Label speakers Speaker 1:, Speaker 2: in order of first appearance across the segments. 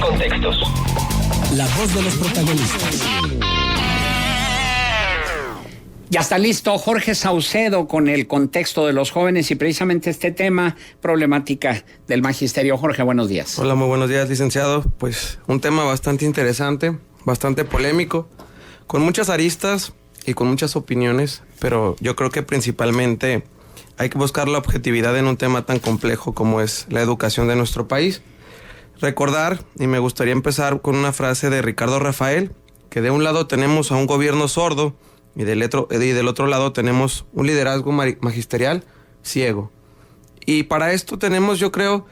Speaker 1: contextos.
Speaker 2: La voz de los protagonistas.
Speaker 3: Ya está listo Jorge Saucedo con el contexto de los jóvenes y precisamente este tema, problemática del magisterio. Jorge, buenos días.
Speaker 4: Hola, muy buenos días, licenciado. Pues un tema bastante interesante, bastante polémico, con muchas aristas y con muchas opiniones, pero yo creo que principalmente hay que buscar la objetividad en un tema tan complejo como es la educación de nuestro país. Recordar, y me gustaría empezar con una frase de Ricardo Rafael, que de un lado tenemos a un gobierno sordo y del otro lado tenemos un liderazgo magisterial ciego. Y para esto tenemos, yo creo,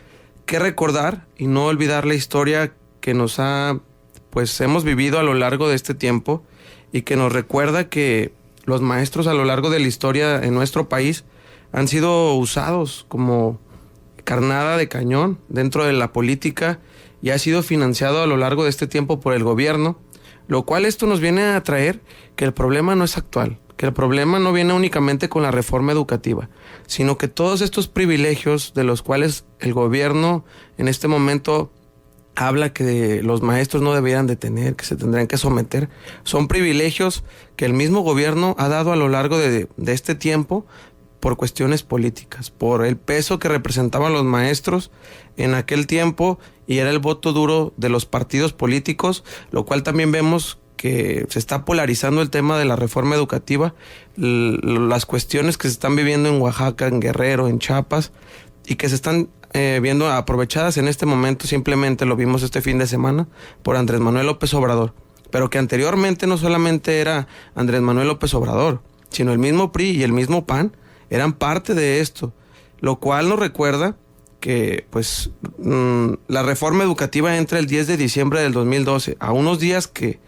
Speaker 4: que recordar y no olvidar la historia que hemos vivido a lo largo de este tiempo y que nos recuerda que los maestros a lo largo de la historia en nuestro país han sido usados como carnada de cañón dentro de la política y ha sido financiado a lo largo de este tiempo por el gobierno, lo cual esto nos viene a traer que el problema no es actual, que el problema no viene únicamente con la reforma educativa, sino que todos estos privilegios de los cuales el gobierno en este momento habla que los maestros no deberían de tener, que se tendrían que someter, son privilegios que el mismo gobierno ha dado a lo largo de este tiempo por cuestiones políticas, por el peso que representaban los maestros en aquel tiempo y era el voto duro de los partidos políticos, lo cual también vemos que se está polarizando el tema de la reforma educativa, las cuestiones que se están viviendo en Oaxaca, en Guerrero, en Chiapas y que se están viendo aprovechadas en este momento, simplemente lo vimos este fin de semana por Andrés Manuel López Obrador, pero que anteriormente no solamente era Andrés Manuel López Obrador, sino el mismo PRI y el mismo PAN eran parte de esto, lo cual nos recuerda que la reforma educativa entra el 10 de diciembre del 2012, a unos días que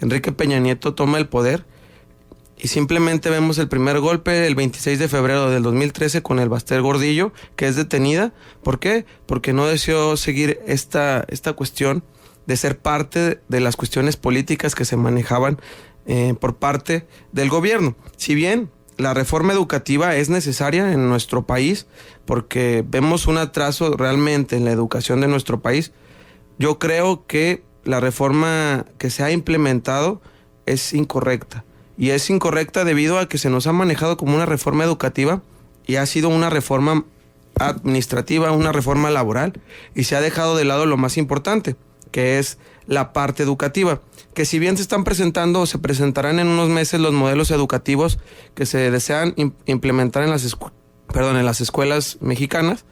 Speaker 4: Enrique Peña Nieto toma el poder y simplemente vemos el primer golpe el 26 de febrero del 2013 con el Baster Gordillo, que es detenida. ¿Por qué? Porque no deseó seguir esta cuestión de ser parte de las cuestiones políticas que se manejaban por parte del gobierno. Si bien la reforma educativa es necesaria en nuestro país porque vemos un atraso realmente en la educación de nuestro país, yo creo que la reforma que se ha implementado es incorrecta. Y es incorrecta debido a que se nos ha manejado como una reforma educativa y ha sido una reforma administrativa, una reforma laboral, y se ha dejado de lado lo más importante, que es la parte educativa, que si bien se están presentando o se presentarán en unos meses los modelos educativos que se desean implementar en las escuelas mexicanas,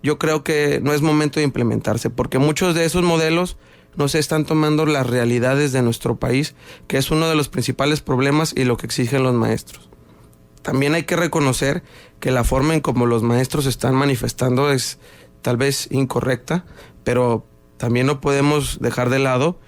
Speaker 4: yo creo que no es momento de implementarse, porque muchos de esos modelos no se están tomando las realidades de nuestro país, que es uno de los principales problemas y lo que exigen los maestros. También hay que reconocer que la forma en cómo los maestros están manifestando es tal vez incorrecta, pero también no podemos dejar de lado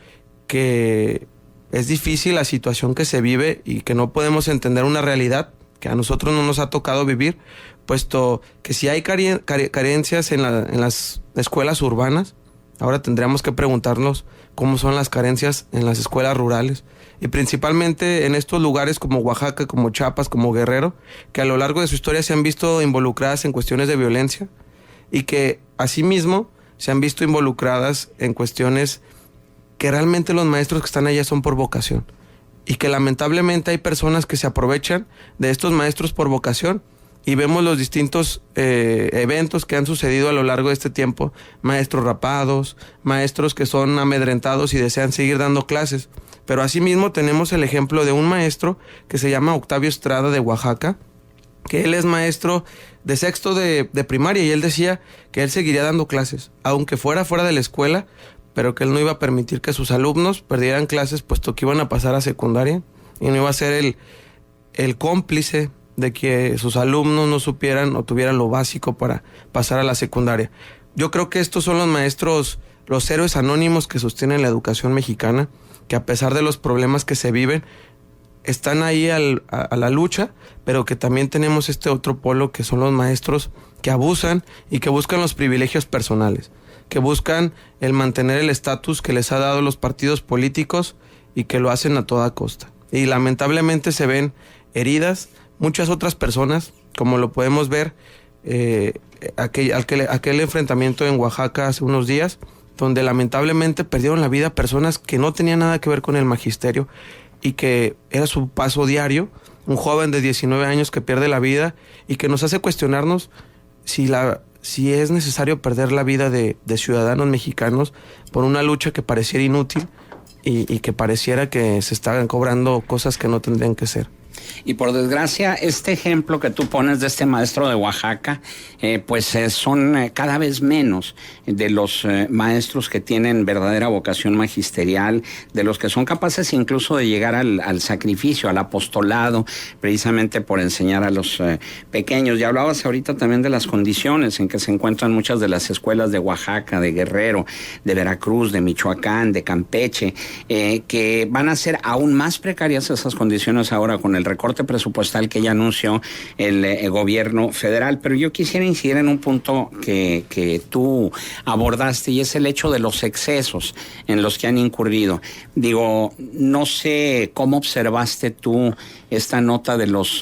Speaker 4: que es difícil la situación que se vive y que no podemos entender una realidad que a nosotros no nos ha tocado vivir, puesto que si hay carencias en las escuelas urbanas, ahora tendríamos que preguntarnos cómo son las carencias en las escuelas rurales y principalmente en estos lugares como Oaxaca, como Chiapas, como Guerrero, que a lo largo de su historia se han visto involucradas en cuestiones de violencia y que asimismo se han visto involucradas en cuestiones que realmente los maestros que están allá son por vocación y que lamentablemente hay personas que se aprovechan de estos maestros por vocación y vemos los distintos eventos que han sucedido a lo largo de este tiempo, maestros rapados, maestros que son amedrentados y desean seguir dando clases, pero asimismo tenemos el ejemplo de un maestro que se llama Octavio Estrada de Oaxaca, que él es maestro de sexto de primaria y él decía que él seguiría dando clases, aunque fuera de la escuela, pero que él no iba a permitir que sus alumnos perdieran clases, puesto que iban a pasar a secundaria y no iba a ser el cómplice de que sus alumnos no supieran o tuvieran lo básico para pasar a la secundaria. Yo creo que estos son los maestros, los héroes anónimos que sostienen la educación mexicana, que a pesar de los problemas que se viven, están ahí a la lucha, pero que también tenemos este otro polo que son los maestros que abusan y que buscan los privilegios personales, que buscan el mantener el estatus que les ha dado los partidos políticos y que lo hacen a toda costa. Y lamentablemente se ven heridas muchas otras personas, como lo podemos ver aquel enfrentamiento en Oaxaca hace unos días, donde lamentablemente perdieron la vida personas que no tenían nada que ver con el magisterio y que era su paso diario, un joven de 19 años que pierde la vida y que nos hace cuestionarnos si es necesario perder la vida de ciudadanos mexicanos por una lucha que pareciera inútil y que pareciera que se están cobrando cosas que no tendrían que ser.
Speaker 3: Y por desgracia, este ejemplo que tú pones de este maestro de Oaxaca, son cada vez menos de los maestros que tienen verdadera vocación magisterial, de los que son capaces incluso de llegar al sacrificio, al apostolado, precisamente por enseñar a los pequeños. Ya hablabas ahorita también de las condiciones en que se encuentran muchas de las escuelas de Oaxaca, de Guerrero, de Veracruz, de Michoacán, de Campeche, que van a ser aún más precarias esas condiciones ahora con el recorte presupuestal que ya anunció el gobierno federal. Pero yo quisiera incidir en un punto que tú abordaste, y es el hecho de los excesos en los que han incurrido. Digo, no sé cómo observaste tú esta nota de los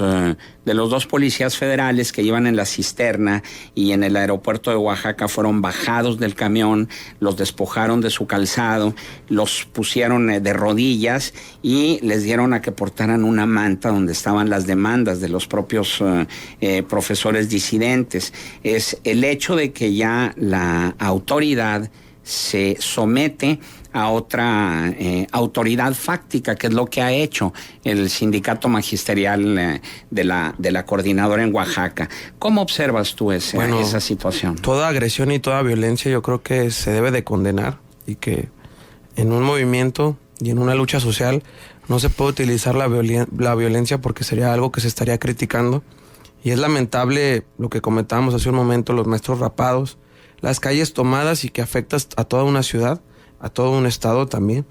Speaker 3: dos policías federales que iban en la cisterna y en el aeropuerto de Oaxaca fueron bajados del camión, los despojaron de su calzado, los pusieron de rodillas y les dieron a que portaran una manta donde estaban las demandas de los propios profesores disidentes. Es el hecho de que ya la autoridad se somete a otra autoridad fáctica, que es lo que ha hecho el sindicato magisterial de la coordinadora en Oaxaca. ¿Cómo observas tú esa situación?
Speaker 4: Toda agresión y toda violencia yo creo que se debe de condenar, y que en un movimiento y en una lucha social no se puede utilizar la violencia, porque sería algo que se estaría criticando. Y es lamentable lo que comentábamos hace un momento, los maestros rapados, las calles tomadas, y que afecta a toda una ciudad, a todo un estado también.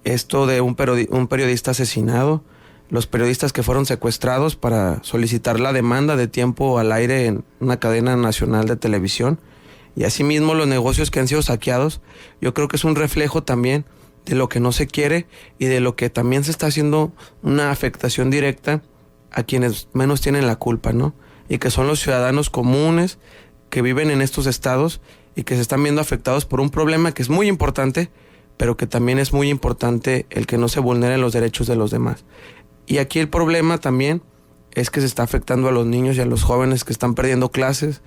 Speaker 4: Esto de un periodista asesinado, los periodistas que fueron secuestrados para solicitar la demanda de tiempo al aire en una cadena nacional de televisión, y asimismo los negocios que han sido saqueados. Yo creo que es un reflejo también de lo que no se quiere y de lo que también se está haciendo una afectación directa a quienes menos tienen la culpa, ¿no? Y que son los ciudadanos comunes que viven en estos estados y que se están viendo afectados por un problema que es muy importante, pero que también es muy importante el que no se vulneren los derechos de los demás. Y aquí el problema también es que se está afectando a los niños y a los jóvenes que están perdiendo clases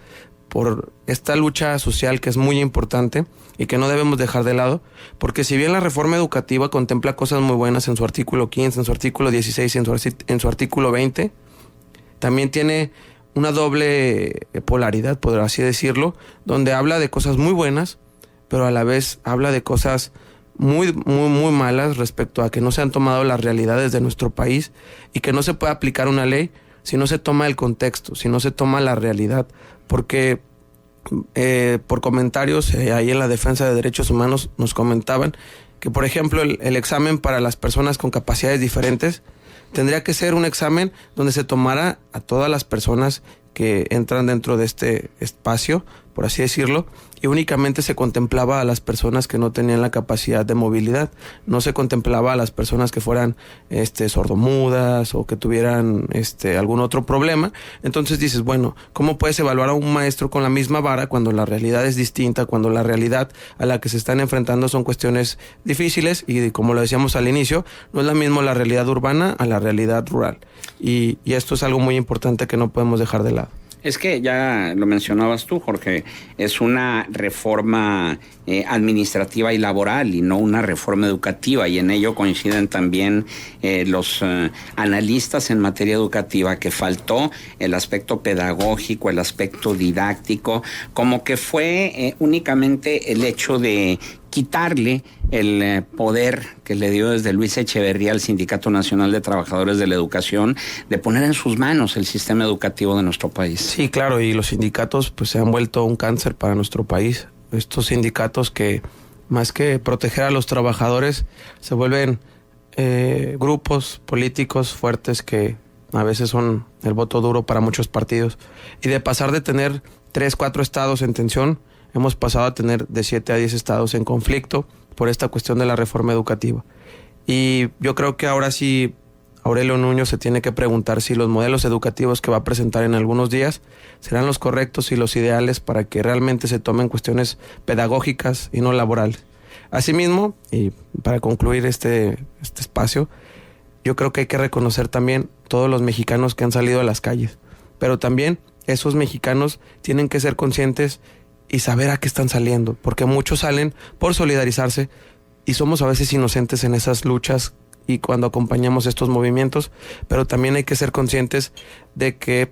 Speaker 4: por esta lucha social que es muy importante y que no debemos dejar de lado, porque si bien la reforma educativa contempla cosas muy buenas en su artículo 15, en su artículo 16 y en su artículo 20, también tiene una doble polaridad, por así decirlo, donde habla de cosas muy buenas, pero a la vez habla de cosas muy malas respecto a que no se han tomado las realidades de nuestro país, y que no se puede aplicar una ley si no se toma el contexto, si no se toma la realidad, porque por comentarios ahí en la Defensa de Derechos Humanos nos comentaban que, por ejemplo, el examen para las personas con capacidades diferentes tendría que ser un examen donde se tomara a todas las personas que entran dentro de este espacio, por así decirlo, y únicamente se contemplaba a las personas que no tenían la capacidad de movilidad. No se contemplaba a las personas que fueran sordomudas o que tuvieran algún otro problema. Entonces dices, bueno, ¿cómo puedes evaluar a un maestro con la misma vara cuando la realidad es distinta, cuando la realidad a la que se están enfrentando son cuestiones difíciles? Y como lo decíamos al inicio, no es la misma la realidad urbana a la realidad rural. Y esto es algo muy importante que no podemos dejar de lado.
Speaker 3: Es que ya lo mencionabas tú, Jorge, es una reforma administrativa y laboral y no una reforma educativa, y en ello coinciden también los analistas en materia educativa, que faltó el aspecto pedagógico, el aspecto didáctico, como que fue únicamente el hecho de quitarle el poder que le dio desde Luis Echeverría al Sindicato Nacional de Trabajadores de la Educación, de poner en sus manos el sistema educativo de nuestro país.
Speaker 4: Sí, claro, y los sindicatos pues se han vuelto un cáncer para nuestro país. Estos sindicatos que, más que proteger a los trabajadores, se vuelven grupos políticos fuertes que a veces son el voto duro para muchos partidos. Y de pasar de tener 3, 4 estados en tensión, hemos pasado a tener de 7 a 10 estados en conflicto por esta cuestión de la reforma educativa. Y yo creo que ahora sí Aurelio Nuño se tiene que preguntar si los modelos educativos que va a presentar en algunos días serán los correctos y los ideales para que realmente se tomen cuestiones pedagógicas y no laborales. Asimismo, y para concluir este espacio, yo creo que hay que reconocer también todos los mexicanos que han salido a las calles, pero también esos mexicanos tienen que ser conscientes y saber a qué están saliendo, porque muchos salen por solidarizarse y somos a veces inocentes en esas luchas y cuando acompañamos estos movimientos, pero también hay que ser conscientes de que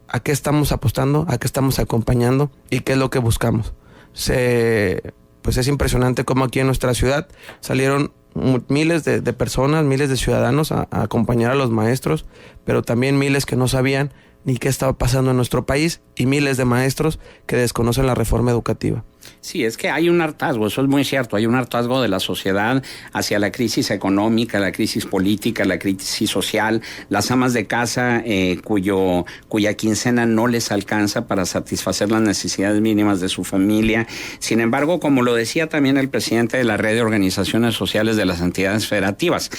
Speaker 4: a qué estamos apostando, a qué estamos acompañando y qué es lo que buscamos. Pues es impresionante cómo aquí en nuestra ciudad salieron miles de personas, miles de ciudadanos a acompañar a los maestros, pero también miles que no sabían ni qué estaba pasando en nuestro país y miles de maestros que desconocen la reforma educativa.
Speaker 3: Sí, es que hay un hartazgo, eso es muy cierto, hay un hartazgo de la sociedad hacia la crisis económica, la crisis política, la crisis social, las amas de casa cuya quincena no les alcanza para satisfacer las necesidades mínimas de su familia. Sin embargo, como lo decía también el presidente de la Red de Organizaciones Sociales de las Entidades Federativas,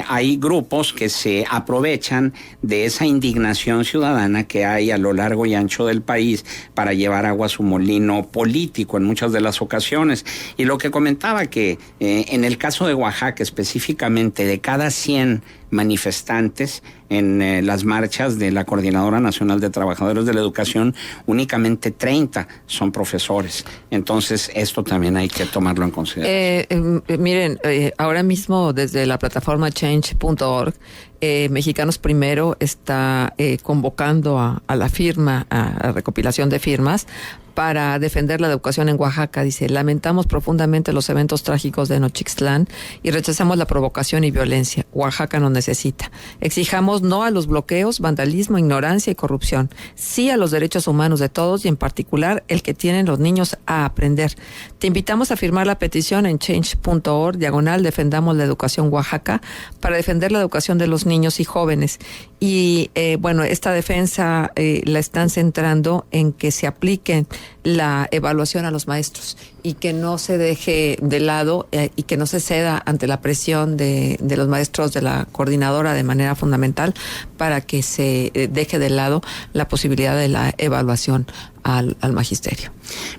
Speaker 3: hay grupos que se aprovechan de esa indignación ciudadana que hay a lo largo y ancho del país para llevar agua a su molino político en muchas de las ocasiones. Y lo que comentaba que en el caso de Oaxaca específicamente, de cada 100 manifestantes en las marchas de la Coordinadora Nacional de Trabajadores de la Educación, únicamente 30 son profesores. Entonces, esto también hay que tomarlo en consideración.
Speaker 1: Miren, ahora mismo desde la plataforma change.org, Mexicanos Primero está convocando a la firma, a recopilación de firmas para defender la educación en Oaxaca. Dice: lamentamos profundamente los eventos trágicos de Nochixtlán y rechazamos la provocación y violencia. Oaxaca nos necesita. Exijamos no a los bloqueos, vandalismo, ignorancia y corrupción. Sí a los derechos humanos de todos y en particular el que tienen los niños a aprender. Te invitamos a firmar la petición en change.org/defendamos la educación Oaxaca para defender la educación de los niños y jóvenes. Y bueno, esta defensa la están centrando en que se apliquen la evaluación a los maestros y que no se deje de lado y que no se ceda ante la presión de los maestros de la coordinadora de manera fundamental para que se deje de lado la posibilidad de la evaluación al magisterio.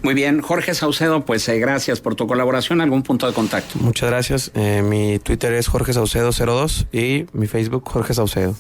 Speaker 3: Muy bien, Jorge Saucedo, pues gracias por tu colaboración. ¿Algún punto de contacto?
Speaker 4: Muchas gracias. Mi Twitter es Jorge Saucedo 02 y mi Facebook Jorge Saucedo.